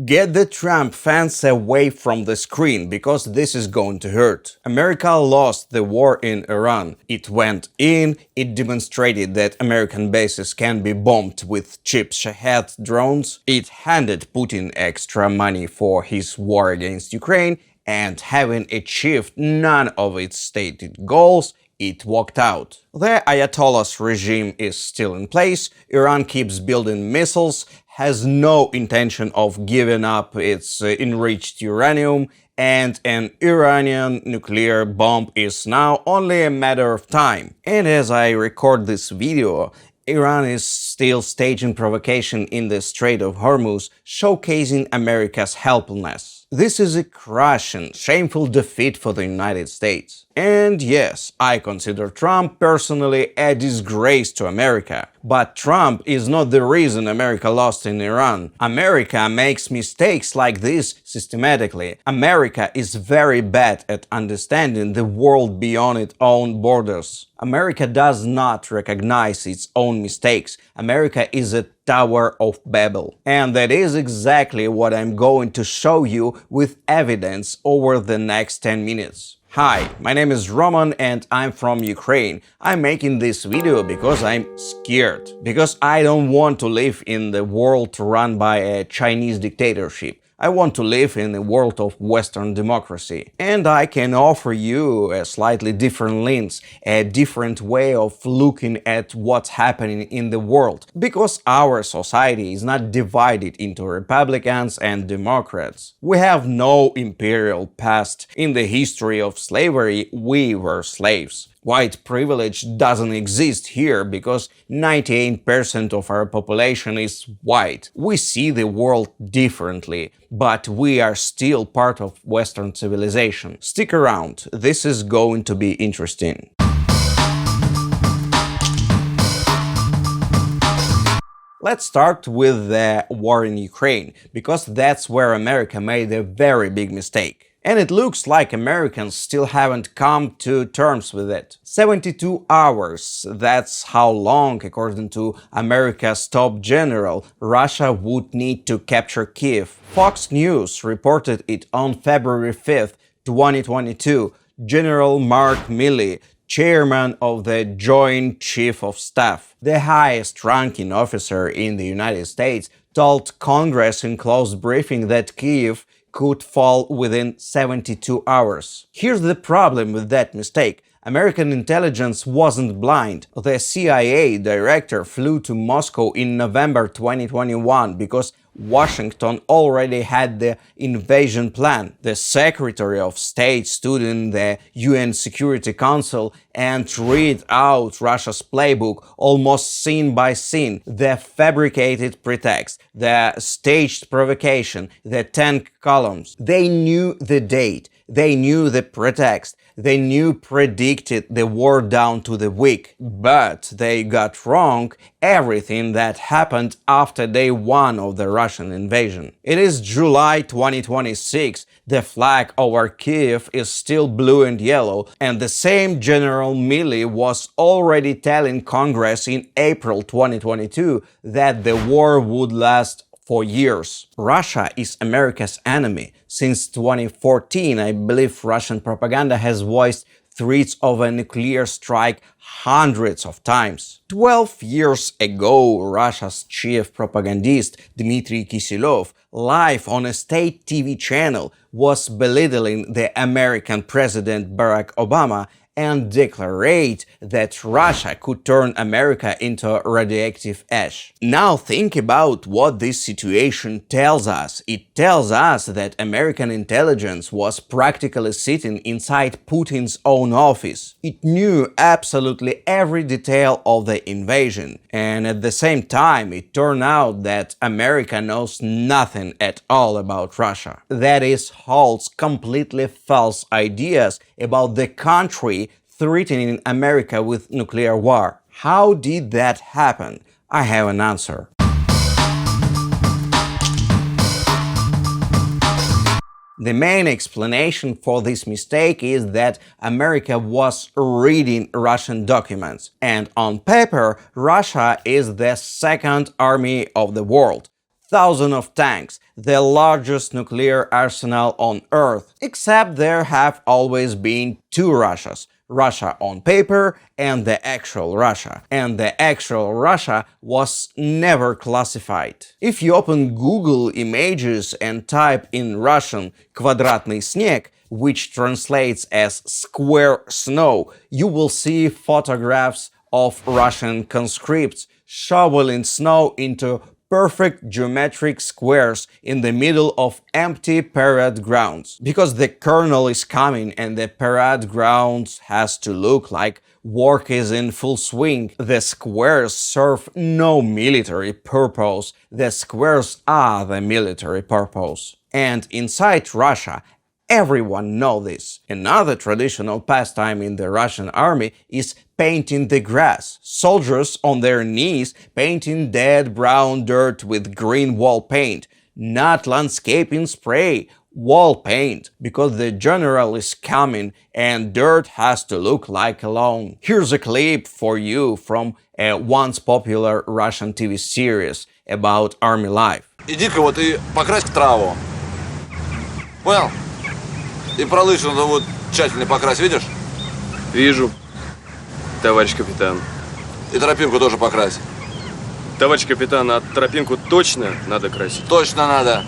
Get the Trump fans away from the screen, because this is going to hurt. America lost the war in Iran. It went in, it demonstrated that American bases can be bombed with cheap Shahed drones, it handed Putin extra money for his war against Ukraine, and having achieved none of its stated goals, it walked out. The Ayatollah's regime is still in place, Iran keeps building missiles, has no intention of giving up its enriched uranium, and an Iranian nuclear bomb is now only a matter of time. And as I record this video, Iran is still staging provocation in the Strait of Hormuz, showcasing America's helplessness. This is a crushing, shameful defeat for the United States. And yes, I consider Trump personally a disgrace to America. But Trump is not the reason America lost in Iran. America makes mistakes like this systematically. America is very bad at understanding the world beyond its own borders. America does not recognize its own mistakes. America is a Tower of Babel. And that is exactly what I'm going to show you with evidence over the next 10 minutes. Hi, my name is Roman and I'm from Ukraine. I'm making this video because I'm scared. Because I don't want to live in the world run by a Chinese dictatorship. I want to live in a world of Western democracy. And I can offer you a slightly different lens, a different way of looking at what's happening in the world. Because our society is not divided into Republicans and Democrats. We have no imperial past. In the history of slavery, we were slaves. White privilege doesn't exist here because 98% of our population is white. We see the world differently, but we are still part of Western civilization. Stick around, this is going to be interesting. Let's start with the war in Ukraine, because that's where America made a very big mistake. And it looks like Americans still haven't come to terms with it. 72 hours, that's how long, according to America's top general, Russia would need to capture Kiev. Fox News reported it on February 5th, 2022. General Mark Milley, chairman of the Joint Chief of Staff, the highest-ranking officer in the United States, told Congress in closed briefing that Kiev could fall within 72 hours. Here's the problem with that mistake. American intelligence wasn't blind. The CIA director flew to Moscow in November 2021 because Washington already had the invasion plan. The Secretary of State stood in the UN Security Council and read out Russia's playbook almost scene by scene, the fabricated pretext, the staged provocation, the tank columns. They knew the date, they knew the pretext, they predicted the war down to the week, but they got wrong everything that happened after day one of the Russian invasion. It is July 2026, the flag over Kiev is still blue and yellow, and the same General Milley was already telling Congress in April 2022 that the war would last for years. Russia is America's enemy. Since 2014, I believe Russian propaganda has voiced threats of a nuclear strike hundreds of times. 12 years ago, Russia's chief propagandist Dmitry Kisilov, live on a state TV channel, was belittling the American President Barack Obama and declared that Russia could turn America into radioactive ash. Now think about what this situation tells us. It tells us that American intelligence was practically sitting inside Putin's own office. It knew absolutely every detail of the invasion. And at the same time, it turned out that America knows nothing at all about Russia. That is, holds completely false ideas about the country threatening America with nuclear war. How did that happen? I have an answer. The main explanation for this mistake is that America was reading Russian documents, and on paper, Russia is the second army of the world. thousands of tanks, the largest nuclear arsenal on Earth. Except there have always been two Russias. Russia on paper and the actual Russia. And the actual Russia was never classified. If you open Google Images and type in Russian "квадратный снег", which translates as square snow, you will see photographs of Russian conscripts shoveling snow into perfect geometric squares in the middle of empty parade grounds. Because the colonel is coming and the parade grounds has to look like work is in full swing, the squares serve no military purpose, the squares are the military purpose. And inside Russia, everyone knows this. Another traditional pastime in the Russian army is painting the grass. Soldiers on their knees painting dead brown dirt with green wall paint, not landscaping spray, wall paint, because the general is coming and dirt has to look like a lawn. Here's a clip for you from a once popular Russian TV series about army life. Иди-ка вот и покрась траву. Понял? И пролысину вот тщательно покрась, видишь? Вижу, товарищ капитан. И тропинку тоже покрась. Товарищ капитан, а тропинку точно надо красить? Точно надо.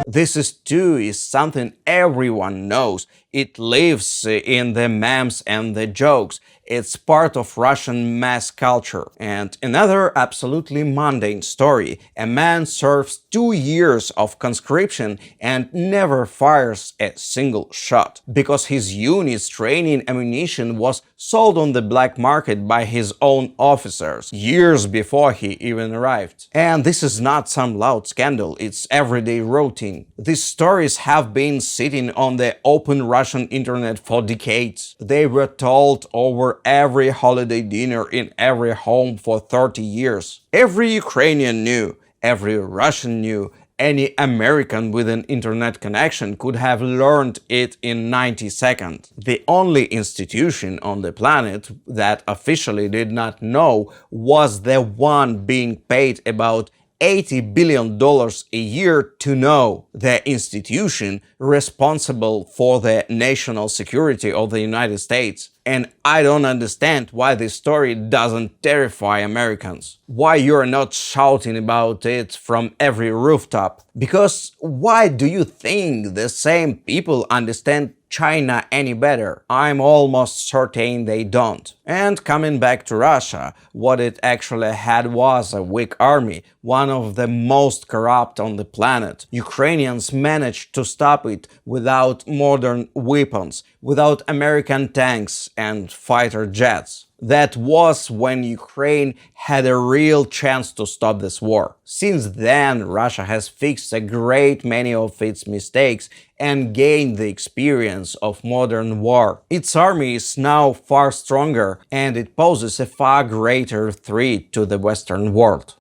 This is something everyone knows. It lives in the memes and the jokes. It's part of Russian mass culture. And another absolutely mundane story. A man serves 2 years of conscription and never fires a single shot because his unit's training ammunition was sold on the black market by his own officers years before he even arrived. And this is not some loud scandal, it's everyday routine. These stories have been sitting on the open Russian internet for decades. They were told over every holiday dinner in every home for 30 years. Every Ukrainian knew, every Russian knew, any American with an internet connection could have learned it in 90 seconds. The only institution on the planet that officially did not know was the one being paid about $80 billion a year to know, the institution responsible for the national security of the United States. And I don't understand why this story doesn't terrify Americans. Why you're not shouting about it from every rooftop. Because why do you think the same people understand China any better? I'm almost certain they don't. And coming back to Russia, what it actually had was a weak army, one of the most corrupt on the planet. Ukrainians managed to stop it without modern weapons, without American tanks and fighter jets. That was when Ukraine had a real chance to stop this war. Since then, Russia has fixed a great many of its mistakes and gained the experience of modern war. Its army is now far stronger and it poses a far greater threat to the Western world.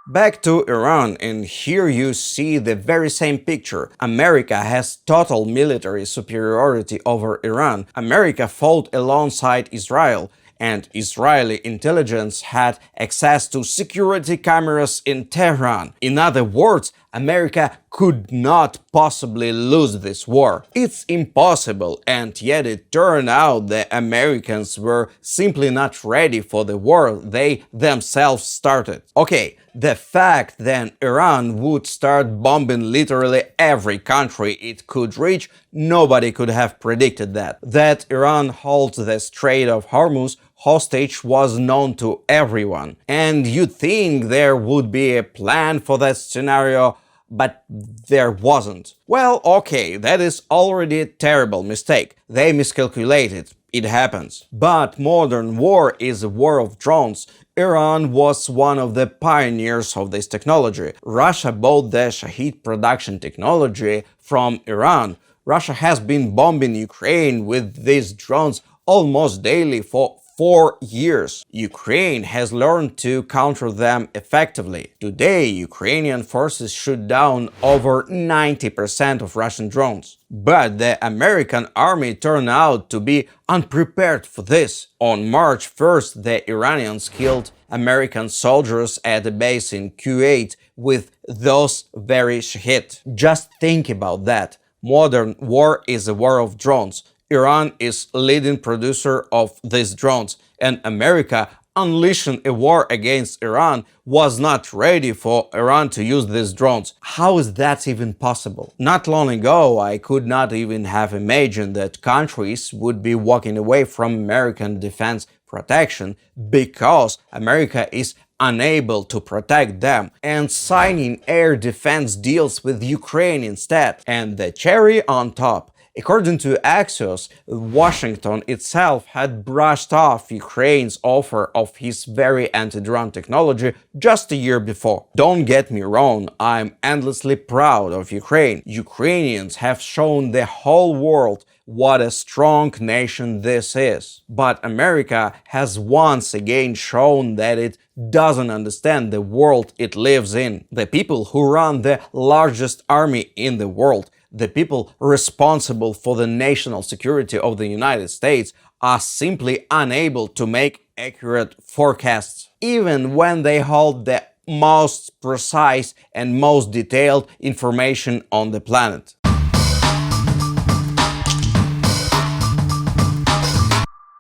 Back to Iran, and here you see the very same picture. America has total military superiority over Iran. America fought alongside Israel, and Israeli intelligence had access to security cameras in Tehran. In other words, America could not possibly lose this war. It's impossible, and yet it turned out the Americans were simply not ready for the war they themselves started. Okay, the fact that Iran would start bombing literally every country it could reach, nobody could have predicted that. That Iran holds the Strait of Hormuz hostage was known to everyone. And you'd think there would be a plan for that scenario, but there wasn't. Well, okay, that is already a terrible mistake. They miscalculated. It happens. But modern war is a war of drones. Iran was one of the pioneers of this technology. Russia bought the Shahid production technology from Iran. Russia has been bombing Ukraine with these drones almost daily for 4 years. Ukraine has learned to counter them effectively. Today, Ukrainian forces shoot down over 90% of Russian drones. But the American army turned out to be unprepared for this. On March 1st, the Iranians killed American soldiers at a base in Kuwait with those very shahid. Just think about that. Modern war is a war of drones. Iran is leading producer of these drones, and America unleashing a war against Iran was not ready for Iran to use these drones. How is that even possible? Not long ago, I could not even have imagined that countries would be walking away from American defense protection because America is unable to protect them and signing air defense deals with Ukraine instead. And the cherry on top, according to Axios, Washington itself had brushed off Ukraine's offer of his very anti-drone technology just a year before. Don't get me wrong, I'm endlessly proud of Ukraine. Ukrainians have shown the whole world what a strong nation this is. But America has once again shown that it doesn't understand the world it lives in. The people who run the largest army in the world, the people responsible for the national security of the United States, are simply unable to make accurate forecasts, even when they hold the most precise and most detailed information on the planet.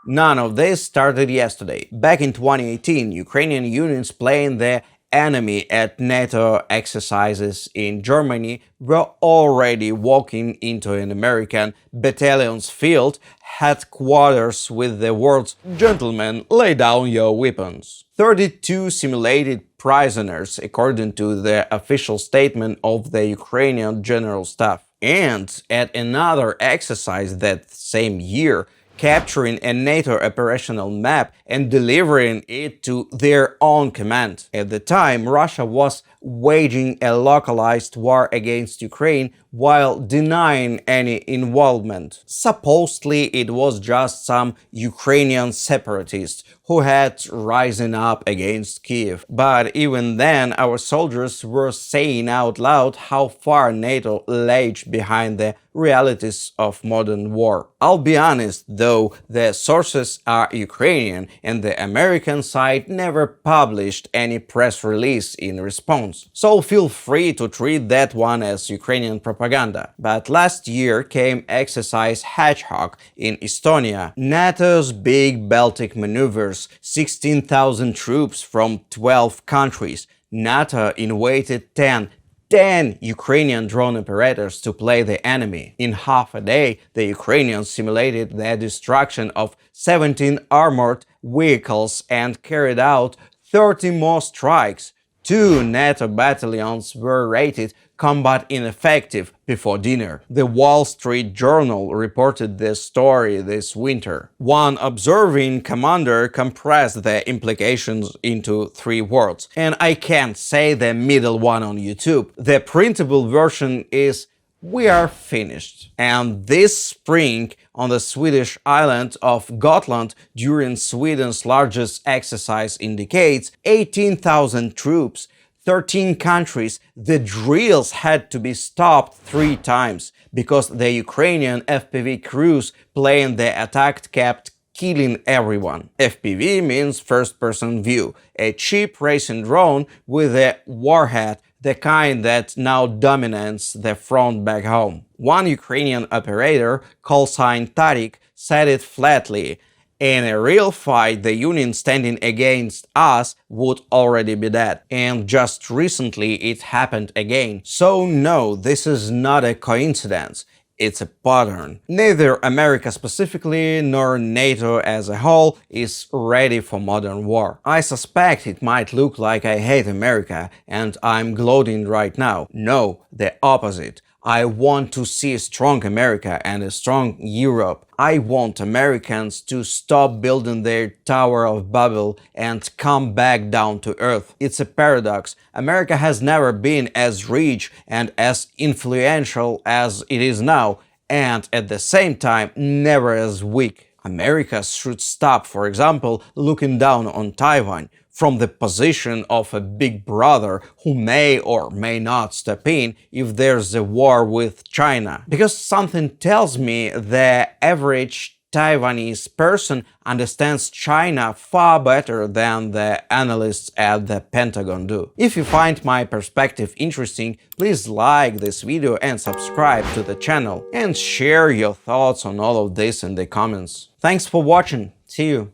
None of this started yesterday. Back in 2018, Ukrainian units playing the enemy at NATO exercises in Germany were already walking into an American battalion's field headquarters with the words, "Gentlemen, lay down your weapons." 32 simulated prisoners, according to the official statement of the Ukrainian General Staff. And at another exercise that same year, capturing a NATO operational map and delivering it to their own command. At the time, Russia was waging a localized war against Ukraine while denying any involvement. Supposedly, it was just some Ukrainian separatists who had risen up against Kiev. But even then, our soldiers were saying out loud how far NATO lagged behind the realities of modern war. I'll be honest, though, the sources are Ukrainian and the American side never published any press release in response. So feel free to treat that one as Ukrainian propaganda. But last year came exercise Hedgehog in Estonia, NATO's big Baltic maneuvers, 16,000 troops from 12 countries. NATO invited 10 Ukrainian drone operators to play the enemy. In half a day, the Ukrainians simulated the destruction of 17 armored vehicles and carried out 30 more strikes. 2 NATO battalions were rated combat ineffective before dinner. The Wall Street Journal reported this story this winter. One observing commander compressed the implications into 3 words, and I can't say the middle one on YouTube. The printable version is "We are finished." And this spring, on the Swedish island of Gotland, during Sweden's largest exercise in decades, 18,000 troops, 13 countries, the drills had to be stopped 3 times because the Ukrainian FPV crews playing the attack kept killing everyone. FPV means first-person view, a cheap racing drone with a warhead, the kind that now dominates the front back home. One Ukrainian operator, call sign Tarik, said it flatly: "In a real fight, the unit standing against us would already be dead." And just recently it happened again. So no, this is not a coincidence. It's a pattern. Neither America specifically nor NATO as a whole is ready for modern war. I suspect it might look like I hate America and I'm gloating right now. No, the opposite. I want to see a strong America and a strong Europe. I want Americans to stop building their Tower of Babel and come back down to earth. It's a paradox. America has never been as rich and as influential as it is now, and at the same time, never as weak. America should stop, for example, looking down on Taiwan from the position of a big brother who may or may not step in if there's a war with China. Because something tells me the average Taiwanese person understands China far better than the analysts at the Pentagon do. If you find my perspective interesting, please like this video and subscribe to the channel, and share your thoughts on all of this in the comments. Thanks for watching. See you.